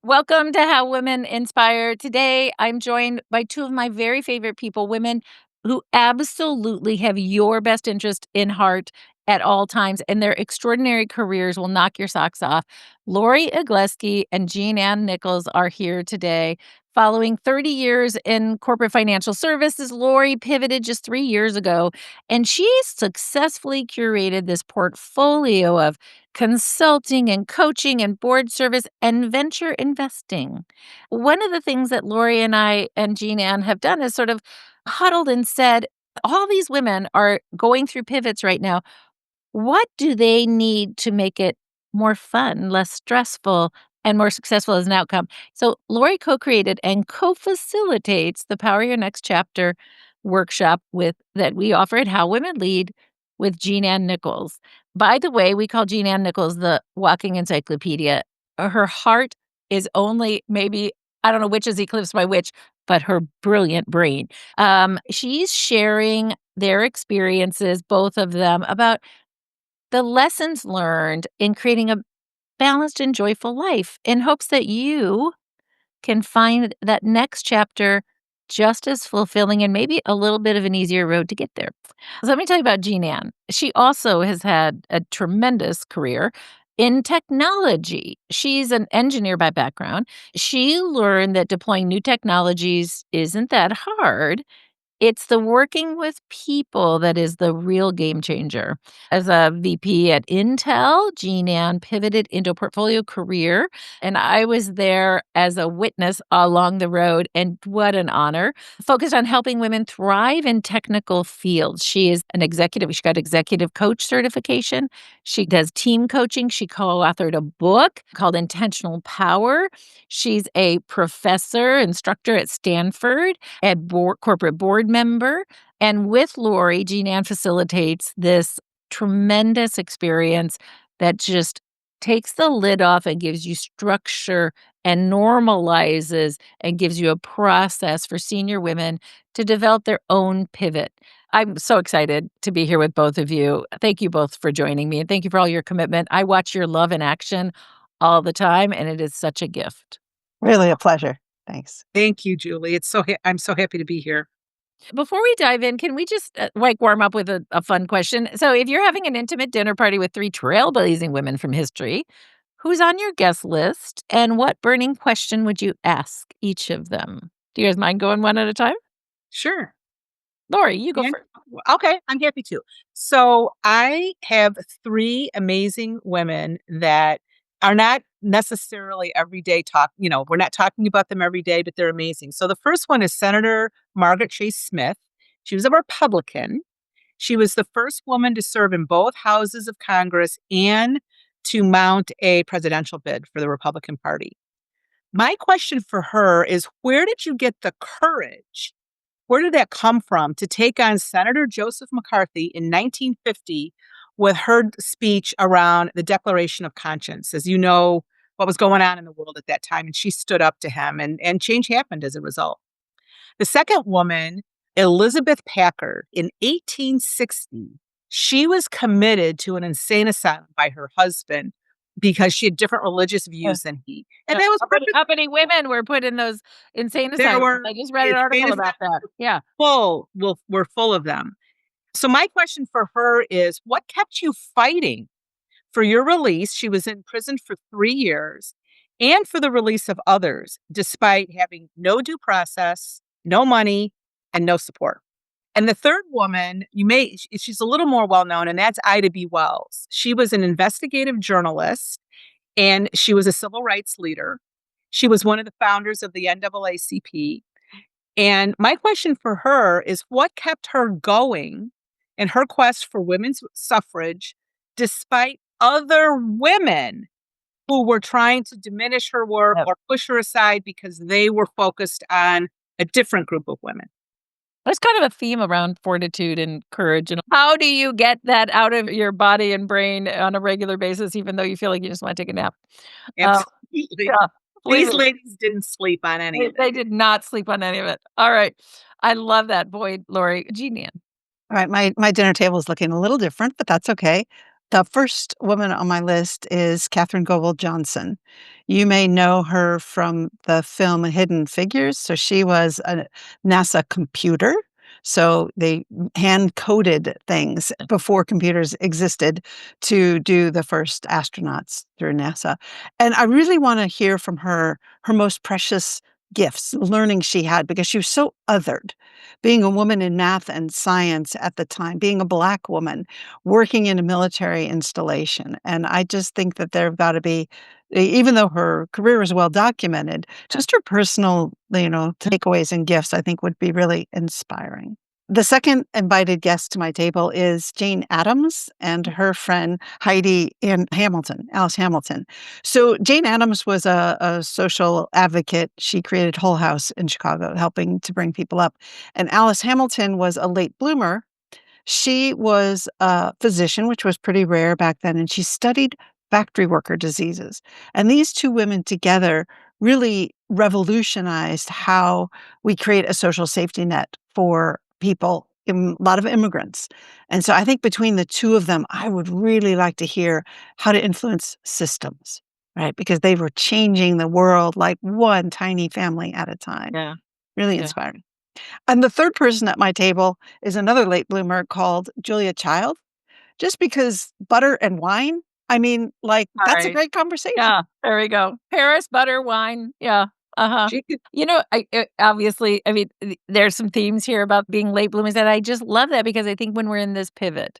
Welcome to How Women Inspire. Today, I'm joined by two of my very favorite people, women who absolutely have your best interest in heart at all times, and their extraordinary careers will knock your socks off. Lori Igleski and JeanAnn Nichols are here today. Following 30 years in corporate financial services, Lori pivoted just 3 years ago, and she successfully curated this portfolio of consulting and coaching and board service and venture investing. One of the things that Lori and I and JeanAnn have done is sort of huddled and said, all these women are going through pivots right now. What do they need to make it more fun, less stressful, and more successful as an outcome? So Lori co-created and co-facilitates the Power Your Next Chapter workshop with that we offer at How Women Lead with JeanAnn Nichols. By the way, we call JeanAnn Nichols the walking encyclopedia. Her heart is only maybe, I don't know which is eclipsed by which, but her brilliant brain. She's sharing their experiences, both of them, about the lessons learned in creating a balanced and joyful life in hopes that you can find that next chapter just as fulfilling and maybe a little bit of an easier road to get there. So let me tell you about JeanAnn. She also has had a tremendous career in technology. She's an engineer by background. She learned that deploying new technologies isn't that hard. It's the working with people that is the real game changer. As a VP at Intel, JeanAnn pivoted into a portfolio career, and I was there as a witness along the road, and what an honor. Focused on helping women thrive in technical fields. She is an executive. She got executive coach certification. She does team coaching. She co-authored a book called Intentional Power. She's a professor, instructor at Stanford, corporate board member. And with Lori, JeanAnn facilitates this tremendous experience that just takes the lid off and gives you structure and normalizes and gives you a process for senior women to develop their own pivot. I'm so excited to be here with both of you. Thank you both for joining me, and thank you for all your commitment. I watch your love in action all the time, and it is such a gift. Really a pleasure. Thanks. Thank you, Julie. I'm so happy to be here. Before we dive in, can we just warm up with a fun question? So, if you're having an intimate dinner party with three trailblazing women from history, who's on your guest list and what burning question would you ask each of them? Do you guys mind going one at a time? Sure. Lori, you go And first. okay, I'm happy to. So I have three amazing women that are not necessarily everyday we're not talking about them every day, but they're amazing. So the first one is Senator Margaret Chase Smith. She was a Republican. She was the first woman to serve in both houses of Congress and to mount a presidential bid for the Republican Party. My question for her is, where did you get the courage? Where did that come from to take on Senator Joseph McCarthy in 1950 with her speech around the Declaration of Conscience? As you know, what was going on in the world at that time, and she stood up to him, and change happened as a result. The second woman, Elizabeth Packard, in 1860, she was committed to an insane asylum by her husband because she had different religious views than he. And that was perfect. How many women were put in those insane There asylums? were I just read an article about that. Yeah. we're full of them. So my question for her is, what kept you fighting for your release? She was in prison for 3 years, and for the release of others, despite having no due process, no money, and no support. And the third woman, she's a little more well known, and that's Ida B. Wells. She was an investigative journalist, and she was a civil rights leader. She was one of the founders of the NAACP. And my question for her is, what kept her going in her quest for women's suffrage despite other women who were trying to diminish her work or push her aside because they were focused on a different group of women? There's kind of a theme around fortitude and courage. And how do you get that out of your body and brain on a regular basis, even though you feel like you just want to take a nap? Absolutely. Yeah, These please. ladies didn't sleep on any of They it. did not sleep on any of it. All right. I love that. Boy, Lori, JeanAnn. All right, my dinner table is looking a little different, but that's okay. The first woman on my list is Katherine Goble Johnson. You may know her from the film Hidden Figures. So she was a NASA computer. So they hand coded things before computers existed to do the first astronauts through NASA. And I really want to hear from her most precious gifts, learning she had, because she was so othered. Being a woman in math and science at the time, being a Black woman, working in a military installation. And I just think that there have got to be, even though her career is well documented, just her personal, takeaways and gifts, I think would be really inspiring. The second invited guest to my table is Jane Addams and her friend Heidi and Hamilton, Alice Hamilton. So Jane Addams was a social advocate. She created Whole House in Chicago, helping to bring people up. And Alice Hamilton was a late bloomer. She was a physician, which was pretty rare back then, and she studied factory worker diseases. And these two women together really revolutionized how we create a social safety net for people, a lot of immigrants. And so I think between the two of them, I would really like to hear how to influence systems, right? Because they were changing the world like one tiny family at a time. Yeah. Really Yeah. inspiring. And the third person at my table is another late bloomer called Julia Child, just because butter and wine, I mean, like, All that's a right. great conversation. Yeah, there we go. Paris, butter, wine. Yeah. Uh-huh. She could Obviously, I mean, there's some themes here about being late bloomers, and I just love that because I think when we're in this pivot,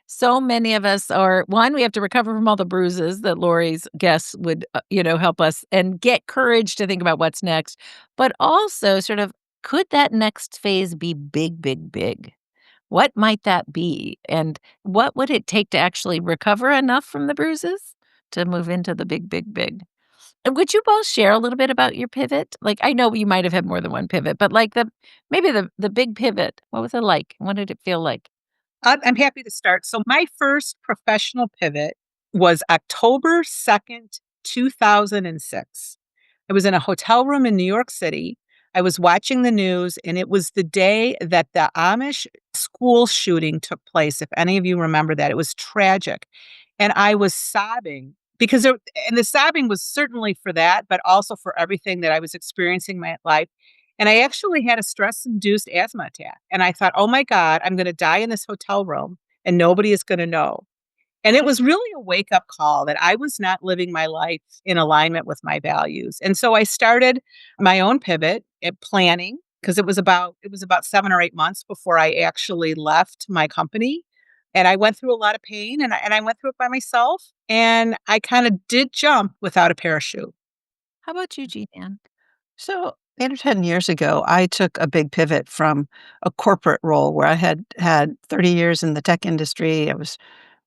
so many of us are one, we have to recover from all the bruises that Lori's guests would, help us and get courage to think about what's next. But also sort of, could that next phase be big, big, big? What might that be? And what would it take to actually recover enough from the bruises to move into the big, big, big? And would you both share a little bit about your pivot? Like, I know you might have had more than one pivot, but like maybe the big pivot, what was it like? What did it feel like? I'm happy to start. So my first professional pivot was October 2nd, 2006. I was in a hotel room in New York City. I was watching the news, and it was the day that the Amish school shooting took place. If any of you remember that, it was tragic. And I was sobbing because and the sobbing was certainly for that, but also for everything that I was experiencing in my life. And I actually had a stress induced asthma attack. And I thought, oh my God, I'm going to die in this hotel room and nobody is going to know. And it was really a wake up call that I was not living my life in alignment with my values. And so I started my own pivot at planning because it was about 7 or 8 months before I actually left my company. And I went through a lot of pain and I went through it by myself. And I kind of did jump without a parachute. How about you, Jean? So 8 or 10 years ago, I took a big pivot from a corporate role where I had 30 years in the tech industry. I was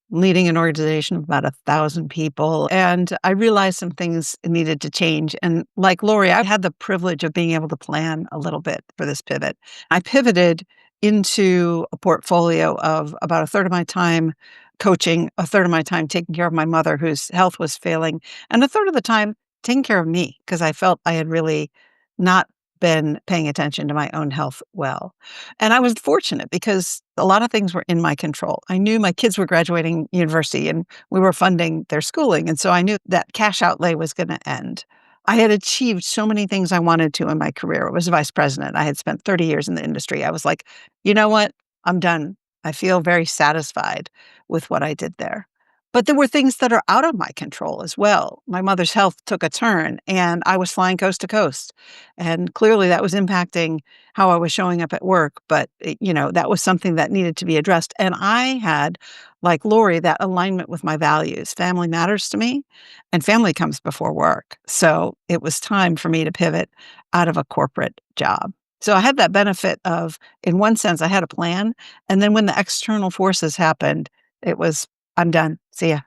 leading an organization of about 1,000 people, and I realized some things needed to change. And like Lori, I had the privilege of being able to plan a little bit for this pivot. I pivoted into a portfolio of about a third of my time coaching, a third of my time taking care of my mother whose health was failing, and a third of the time taking care of me because I felt I had really not been paying attention to my own health well. And I was fortunate because a lot of things were in my control. I knew my kids were graduating university and we were funding their schooling. And so I knew that cash outlay was going to end. I had achieved so many things I wanted to in my career. I was a vice president. I had spent 30 years in the industry. I was like, you know what? I'm done. I feel very satisfied with what I did there. But there were things that are out of my control as well. My mother's health took a turn and I was flying coast to coast. And clearly that was impacting how I was showing up at work. But, that was something that needed to be addressed. And I had, like Lori, that alignment with my values. Family matters to me and family comes before work. So it was time for me to pivot out of a corporate job. So I had that benefit of, in one sense, I had a plan. And then when the external forces happened, it was, I'm done. See ya.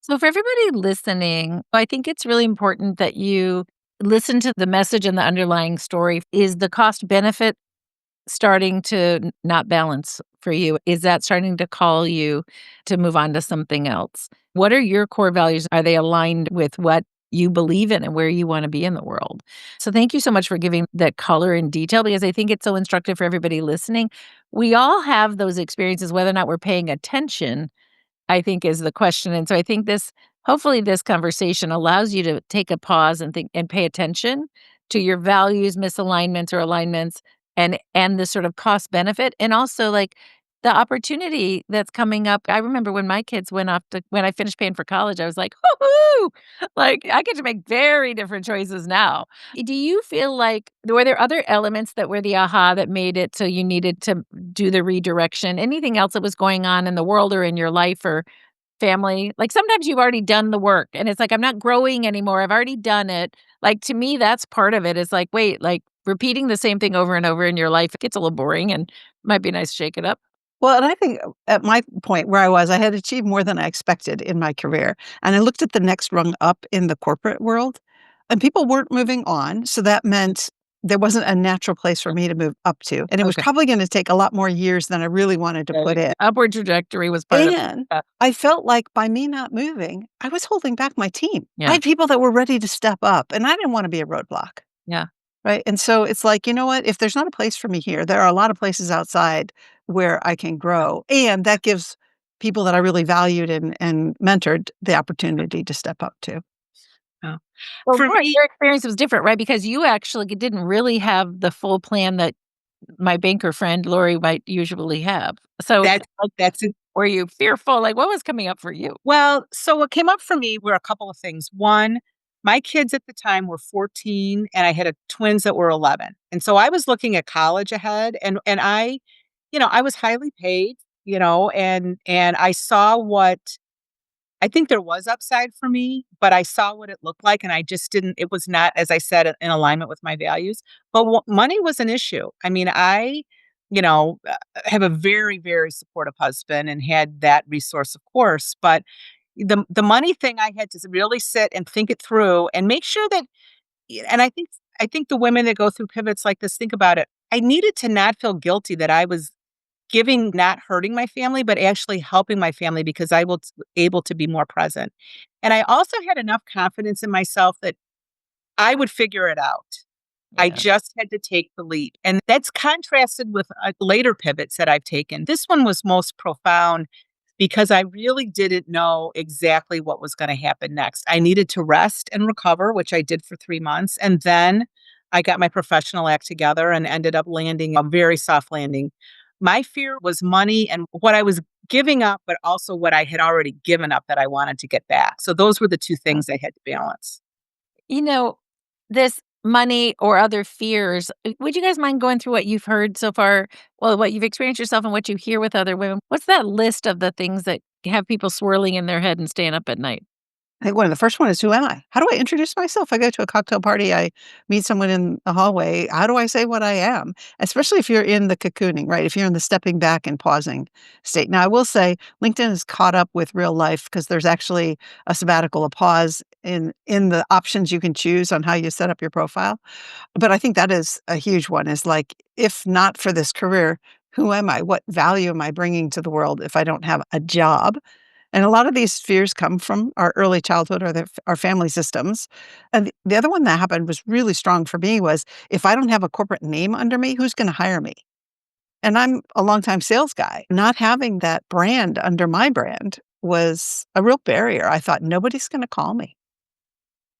So, for everybody listening, I think it's really important that you listen to the message and the underlying story. Is the cost benefit starting to not balance for you? Is that starting to call you to move on to something else? What are your core values? Are they aligned with what you believe in and where you want to be in the world? So, thank you so much for giving that color and detail because I think it's so instructive for everybody listening. We all have those experiences, whether or not we're paying attention I think is the question, and so I think hopefully this conversation allows you to take a pause and think and pay attention to your values, misalignments or alignments, and the sort of cost benefit, and also, like, the opportunity that's coming up. I remember when my kids went off to when I finished paying for college, I was like, "Woo-hoo!" Like, I get to make very different choices now. Do you feel like were there other elements that were the aha that made it so you needed to do the redirection? Anything else that was going on in the world or in your life or family? Like, sometimes you've already done the work and it's like, "I'm not growing anymore. I've already done it." Like, to me, that's part of it. It's like, wait, like, repeating the same thing over and over in your life, it gets a little boring and might be nice to shake it up. Well, and I think at my point where I was, I had achieved more than I expected in my career. And I looked at the next rung up in the corporate world, and people weren't moving on. So that meant there wasn't a natural place for me to move up to. And it was Okay. probably going to take a lot more years than I really wanted to put in. Upward trajectory was part of And it. I felt like by me not moving, I was holding back my team. I Yeah. had people that were ready to step up, and I didn't want to be a roadblock. Yeah. Right, and so it's like, you know what? If there's not a place for me here, there are a lot of places outside where I can grow, and that gives people that I really valued and mentored the opportunity to step up too. Oh. Well, For right, me, your experience was different, right? Because you actually didn't really have the full plan that my banker friend Lori might usually have. So, that like, that's were you fearful? Like, what was coming up for you? Well, so what came up for me were a couple of things. One, my kids at the time were 14 and I had twins that were 11. And so I was looking at college ahead and I, I was highly paid, and I saw what I think there was upside for me, but I saw what it looked like and I just didn't it was not, as I said, in alignment with my values. But money was an issue. I mean, I have a very, very supportive husband and had that resource, of course, but the money thing I had to really sit and think it through and make sure that and I think the women that go through pivots like this think about it. I needed to not feel guilty that I was giving, not hurting my family, but actually helping my family because I was able to be more present. And I also had enough confidence in myself that I would figure it out. I Yeah. just had to take the leap. And that's contrasted with later pivots that I've taken. This one was most profound because I really didn't know exactly what was going to happen next. I needed to rest and recover, which I did for 3 months. And then I got my professional act together and ended up landing a very soft landing. My fear was money and what I was giving up, but also what I had already given up that I wanted to get back. So those were the two things I had to balance. You know, this money or other fears, would you guys mind going through what you've heard so far? Well, what you've experienced yourself and what you hear with other women. What's that list of the things that have people swirling in their head and staying up at night? I think one of the first one is, "Who am I? How do I introduce myself? I go to a cocktail party, I meet someone in the hallway. How do I say what I am?" Especially if you're in the cocooning, right? If you're in the stepping back and pausing state. Now, I will say LinkedIn is caught up with real life because there's actually a sabbatical, a pause in the options you can choose on how you set up your profile. But I think that is a huge one, is like, if not for this career, who am I? What value am I bringing to the world if I don't have a job? And a lot of these fears come from our early childhood or our family systems. And the other one that happened was really strong for me was, if I don't have a corporate name under me, who's going to hire me? And I'm a longtime sales guy. Not having that brand under my brand was a real barrier. I thought nobody's going to call me.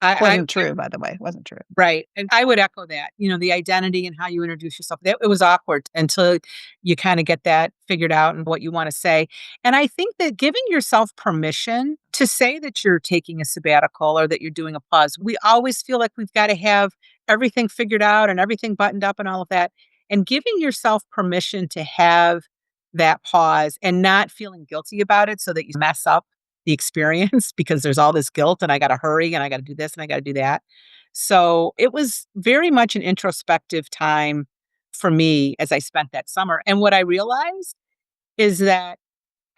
I Wasn't true, by the way. Wasn't true. Right, and I would echo that, the identity and how you introduce yourself, that it was awkward until you kinda get that figured out and what you wanna say, and I think that giving yourself permission to say that you're taking a sabbatical or that you're doing a pause, we always feel like we've gotta have everything figured out and everything buttoned up and all of that, and giving yourself permission to have that pause and not feeling guilty about it so that you mess up the experience because there's all this guilt and I gotta hurry and I gotta do this and I gotta do that. So it was very much an introspective time for me as I spent that summer. And what I realized is that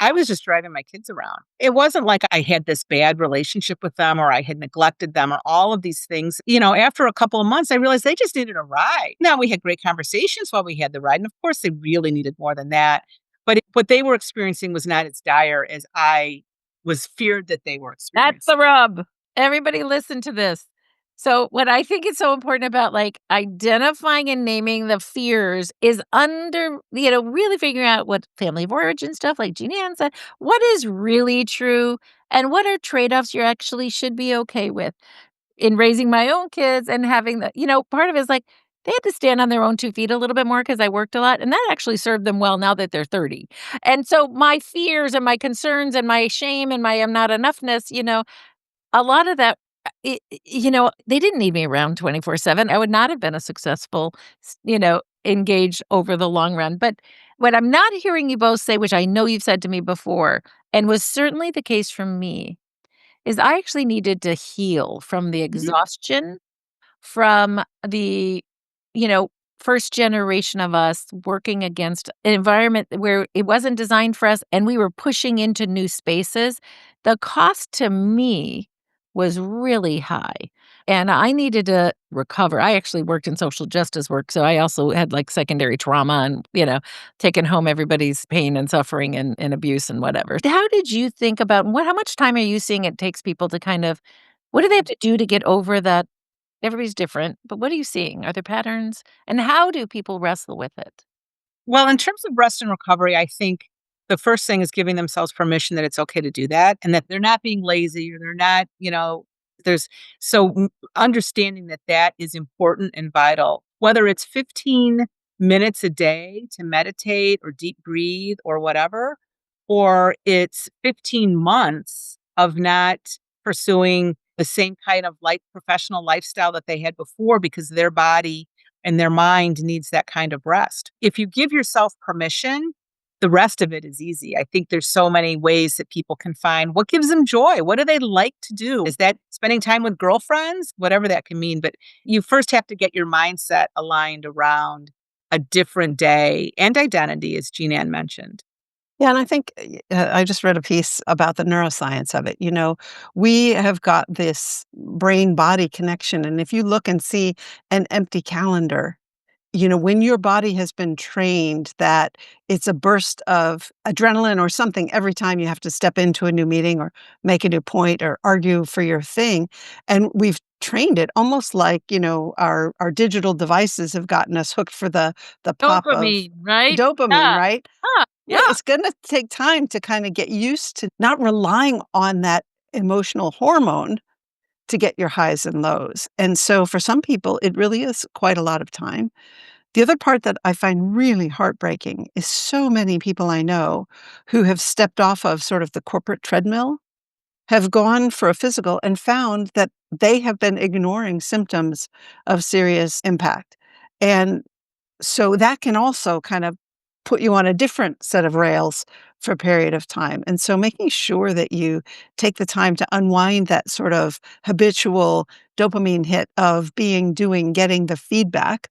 I was just driving my kids around. It wasn't like I had this bad relationship with them or I had neglected them or all of these things. After a couple of months, I realized they just needed a ride. Now, we had great conversations while we had the ride. And of course, they really needed more than that. But what they were experiencing was not as dire as I was feared that they were That's experiencing. the rub. Everybody listen to this. So, what I think is so important about, like, identifying and naming the fears is really figuring out what family of origin stuff, like JeanAnn said, what is really true and what are trade-offs you actually should be okay with. In raising my own kids and having part of it is, like, they had to stand on their own 2 feet a little bit more because I worked a lot, and that actually served them well now that they're 30. And so my fears and my concerns and my shame and my "I'm not enoughness," a lot of that, they didn't need me around 24/7. I would not have been a successful, engaged over the long run. But what I'm not hearing you both say, which I know you've said to me before, and was certainly the case for me, is I actually needed to heal from the Mhm. exhaustion from the, you know, first generation of us working against an environment where it wasn't designed for us and we were pushing into new spaces. The cost to me was really high. And I needed to recover. I actually worked in social justice work. So I also had like secondary trauma and, taking home everybody's pain and suffering and abuse and whatever. How did you think about how much time are you seeing it takes people to kind of, what do they have to do to get over that? Everybody's different, but what are you seeing? Are there patterns? And how do people wrestle with it? Well, in terms of rest and recovery, I think the first thing is giving themselves permission that it's okay to do that and that they're not being lazy or they're not, there's understanding that that is important and vital. Whether it's 15 minutes a day to meditate or deep breathe or whatever, or it's 15 months of not pursuing the same kind of professional lifestyle that they had before because their body and their mind needs that kind of rest. If you give yourself permission, the rest of it is easy. I think there's so many ways that people can find what gives them joy. What do they like to do? Is that spending time with girlfriends? Whatever that can mean. But you first have to get your mindset aligned around a different day and identity, as JeanAnn mentioned. Yeah, and I think I just read a piece about the neuroscience of it. We have got this brain body connection. And if you look and see an empty calendar, when your body has been trained that it's a burst of adrenaline or something every time you have to step into a new meeting or make a new point or argue for your thing. And we've trained it almost like, our digital devices have gotten us hooked for the pop of Dopamine, right? dopamine, Yeah. right? Yeah, Yeah. it's gonna take time to kinda get used to not relying on that emotional hormone to get your highs and lows, and so for some people, it really is quite a lot of time. The other part that I find really heartbreaking is so many people I know who have stepped off of sort of the corporate treadmill, have gone for a physical and found that they have been ignoring symptoms of serious impact, and so that can also kind of put you on a different set of rails for a period of time. And so making sure that you take the time to unwind that sort of habitual dopamine hit of being, doing, getting the feedback.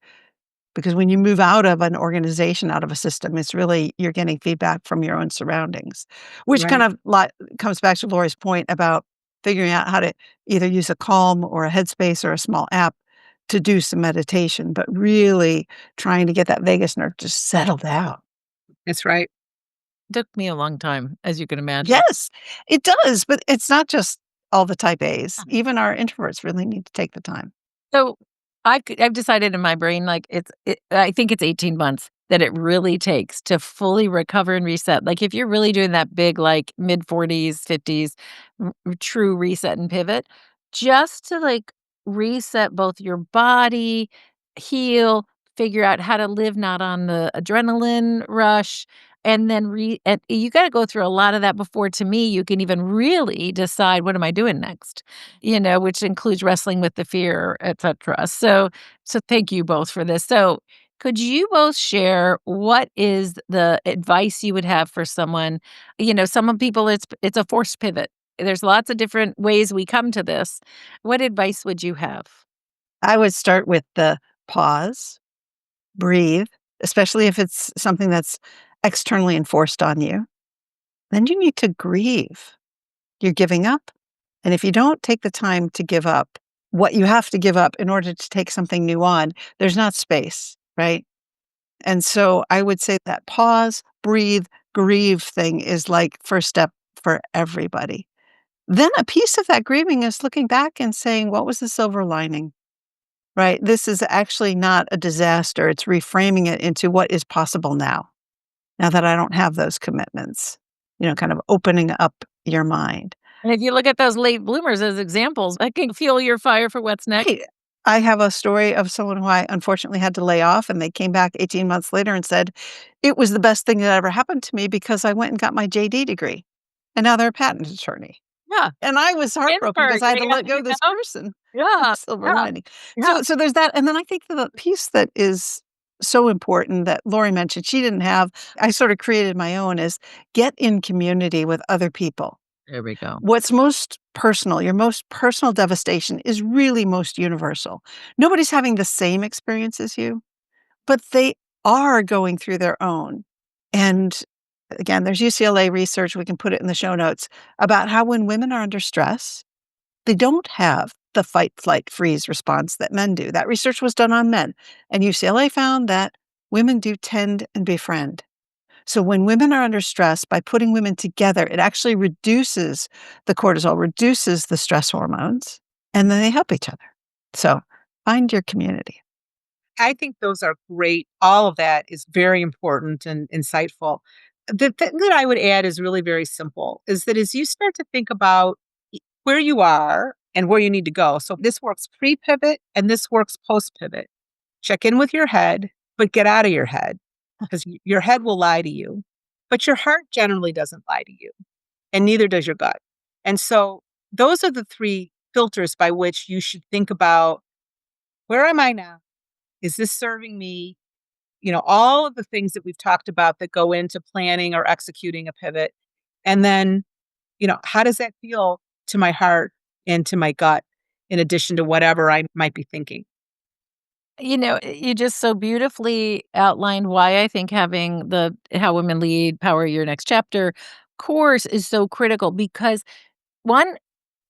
Because when you move out of an organization, out of a system, it's really you're getting feedback from your own surroundings, which kind Right. of comes back to Lori's point about figuring out how to either use a Calm or a Headspace or a small app to do some meditation, but really trying to get that vagus nerve just settled out. That's right. Took me a long time, as you can imagine. Yes, it does, but it's not just all the type A's. Even our introverts really need to take the time. So, I've decided in my brain, like, I think it's 18 months that it really takes to fully recover and reset. Like, if you're really doing that big, like, mid-40s, 50s, true reset and pivot, just to, like, reset both your body, heal, figure out how to live not on the adrenaline rush, and then and you gotta go through a lot of that before, to me, you can even really decide, "What am I doing next?" Which includes wrestling with the fear, etcetera. So thank you both for this. So, could you both share what is the advice you would have for someone? Some people it's a forced pivot. There's lots of different ways we come to this. What advice would you have? I would start with the pause, breathe, especially if it's something that's externally enforced on you. Then you need to grieve. You're giving up. And if you don't take the time to give up what you have to give up in order to take something new on, there's not space, right? And so I would say that pause, breathe, grieve thing is like first step for everybody. then a piece of that grieving is looking back and saying, what was the silver lining? Right? This is actually not a disaster. It's reframing it into what is possible now. Now that I don't have those commitments, kind of opening up your mind. And if you look at those late bloomers as examples, that can fuel your fire for what's next. Right. I have a story of someone who I unfortunately had to lay off, and they came back 18 months later and said, it was the best thing that ever happened to me because I went and got my JD degree. And now they're a patent attorney. Yeah. And I was heartbroken because I had to let go of this person. Yeah. Silver Yeah. lining. Yeah. So there's that. And then I think the piece that is so important that Lori mentioned, she didn't have, I sort of created my own, is get in community with other people. There we go. What's most personal, your most personal devastation is really most universal. Nobody's having the same experience as you, but they are going through their own. And again, there's UCLA research, we can put it in the show notes, about how when women are under stress, they don't have the fight, flight, freeze response that men do. That research was done on men. And UCLA found that women do tend and befriend. So when women are under stress, by putting women together, it actually reduces the cortisol, reduces the stress hormones, and then they help each other. So find your community. I think those are great. All of that is very important and insightful. The thing that I would add is really very simple, is that as you start to think about where you are and where you need to go. So this works pre-pivot and this works post-pivot. Check in with your head, but get out of your head because your head will lie to you, but your heart generally doesn't lie to you, and neither does your gut. And so those are the three filters by which you should think about, where am I now? Is this serving me? All of the things that we've talked about that go into planning or executing a pivot. And then, how does that feel to my heart and to my gut in addition to whatever I might be thinking? You just so beautifully outlined why I think having the How Women Lead, Power Your Next Chapter course is so critical because one,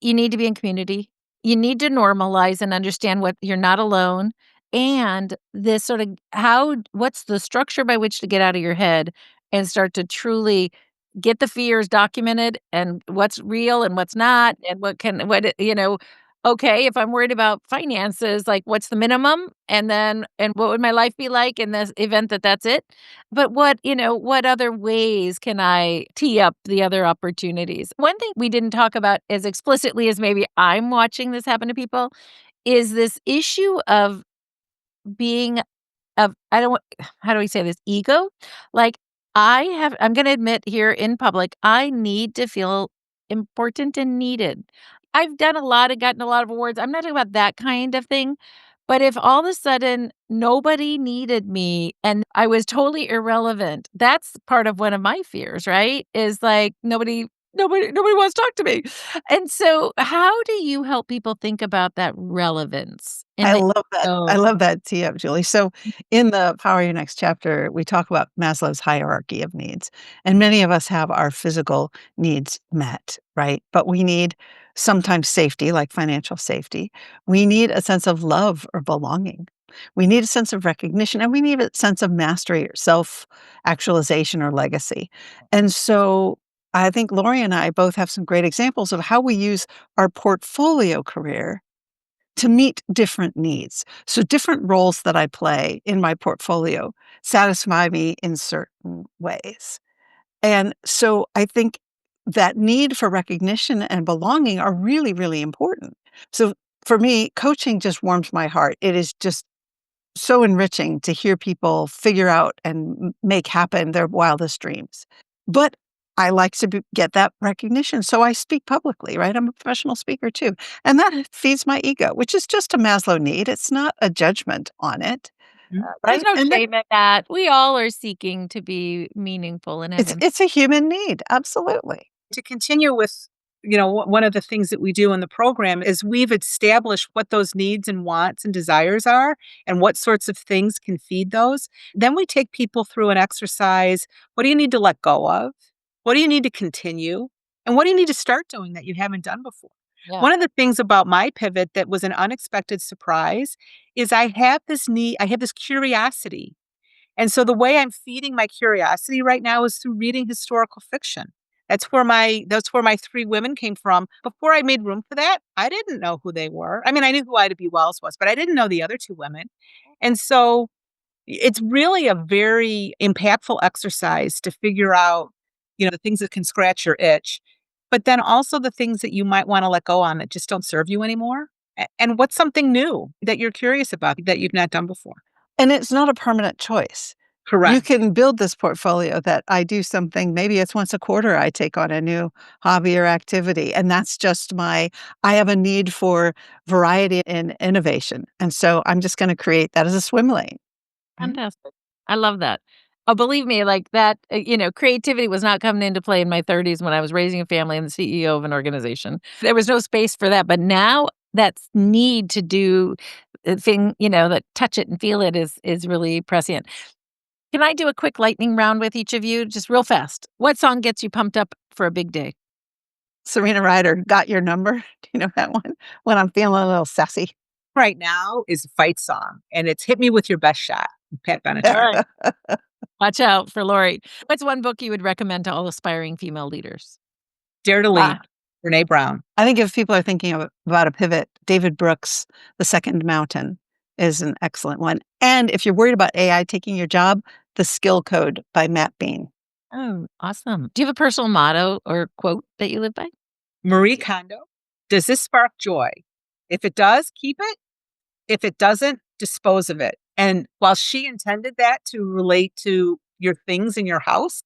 you need to be in community. You need to normalize and understand what you're not alone. And this sort of what's the structure by which to get out of your head and start to truly get the fears documented and what's real and what's not and okay, if I'm worried about finances, like what's the minimum? And what would my life be like in this event that that's it? But what other ways can I tee up the other opportunities? One thing we didn't talk about as explicitly as maybe I'm watching this happen to people is this issue of being I don't want how do we say this? Ego? Like, I'm gonna admit here in public, I need to feel important and needed. I've done a lot and gotten a lot of awards. I'm not talking about that kind of thing. But if all of a sudden nobody needed me and I was totally irrelevant, that's part of one of my fears, right? Is like nobody wants to talk to me. And so how do you help people think about that relevance in I the love that. I ego? love that tee up, Julie. So in the Power Your Next Chapter, we talk about Maslow's hierarchy of needs. And many of us have our physical needs met, right? But we need sometimes safety, like financial safety. We need a sense of love or belonging. We need a sense of recognition, and we need a sense of mastery or self-actualization or legacy. And so I think Lori and I both have some great examples of how we use our portfolio career to meet different needs. So different roles that I play in my portfolio satisfy me in certain ways. And so I think that need for recognition and belonging are really, really important. So for me, coaching just warms my heart. It is just so enriching to hear people figure out and make happen their wildest dreams. But I like to get that recognition. So I speak publicly, right? I'm a professional speaker too. And that feeds my ego, which is just a Maslow need. It's not a judgment on it, Mhm. There's right? no And shame in that. We all are seeking to be meaningful and have it's a human need. Absolutely. To continue with, one of the things that we do in the program is we've established what those needs and wants and desires are and what sorts of things can feed those. Then we take people through an exercise. What do you need to let go of? What do you need to continue? And what do you need to start doing that you haven't done before? Yeah. One of the things about my pivot that was an unexpected surprise is I have this curiosity. And so the way I'm feeding my curiosity right now is through reading historical fiction. That's where my 3 women came from. Before I made room for that, I didn't know who they were. I mean, I knew who Ida B. Wells was, but I didn't know the other 2 women. And so it's really a very impactful exercise to figure out, the things that can scratch your itch, but then also the things that you might wanna let go on that just don't serve you anymore. And what's something new that you're curious about that you've not done before? And it's not a permanent choice. You Correct. can build this portfolio that I do something, maybe it's once a quarter I take on a new hobby or activity, and that's just I have a need for variety and innovation, and so I'm just gonna create that as a swim lane, right? Fantastic. I love that. Oh, believe me, like that, creativity was not coming into play in my 30s when I was raising a family and the CEO of an organization. There was no space for that. But now that need to do the thing, that touch it and feel it is really prescient. Can I do a quick lightning round with each of you, just real fast? What song gets you pumped up for a big day? Serena Ryder, "Got Your Number." Do you know that one? When I'm feeling a little sassy. Right now is a fight song, and it's "Hit Me With Your Best Shot," Pat All Benatar. right. Watch out for Lori. What's one book you would recommend to all aspiring female leaders? Dare to Lead, Ah, Brené Brown. I think if people are thinking about a pivot, David Brooks' The Second Mountain is an excellent one, and if you're worried about AI taking your job, The Skill Code by Matt Bean. Oh, awesome. Do you have a personal motto or quote that you live by? Marie Kondo, "Does this spark joy? If it does, keep it. If it doesn't, dispose of it." And while she intended that to relate to your things in your house,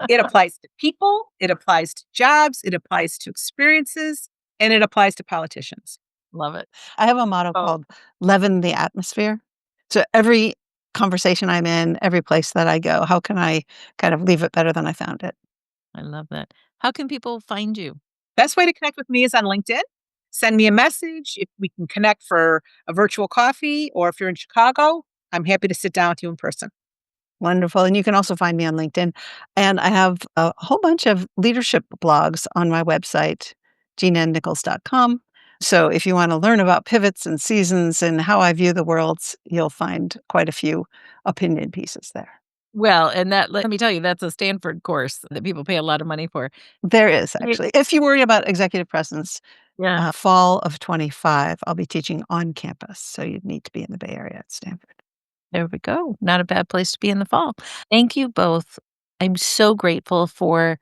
it applies to people, it applies to jobs, it applies to experiences, and it applies to politicians. Love it. I have a motto Oh, called "Leaven the Atmosphere." So every conversation I'm in, every place that I go, how can I kind of leave it better than I found it? I love that. How can people find you? Best way to connect with me is on LinkedIn. Send me a message if we can connect for a virtual coffee, or if you're in Chicago, I'm happy to sit down with you in person. Wonderful, and you can also find me on LinkedIn, and I have a whole bunch of leadership blogs on my website, JeanAnnNichols.com. So if you wanna learn about pivots and seasons and how I view the worlds, you'll find quite a few opinion pieces there. Well, and that let me tell you, that's a Stanford course that people pay a lot of money for. There is Ye actually. If you worry about executive presence, Yeah, fall of '25, I'll be teaching on campus, so you'd need to be in the Bay Area at Stanford. there we go. Not a bad place to be in the fall. Thank you both. I'm so grateful for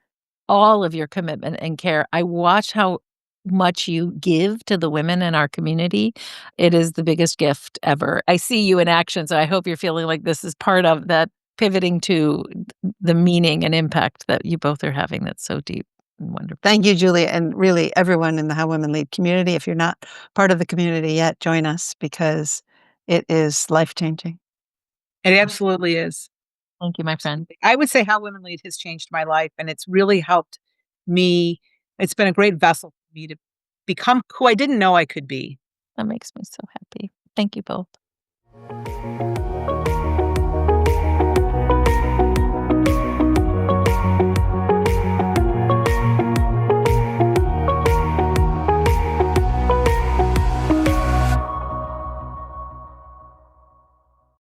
all of your commitment and care. I watch how much you give to the women in our community. It is the biggest gift ever. I see you in action, so I hope you're feeling like this is part of that pivoting to the meaning and impact that you both are having that's so deep and wonderful. Thank you, Julie, and really everyone in the How Women Lead community. If you're not part of the community yet, join us because it is life-changing. It absolutely is. Thank you, my friend. Absolutely. I would say How Women Lead has changed my life, and it's really helped me. It's been a great vessel for me to become who I didn't know I could be. That makes me so happy. Thank you both.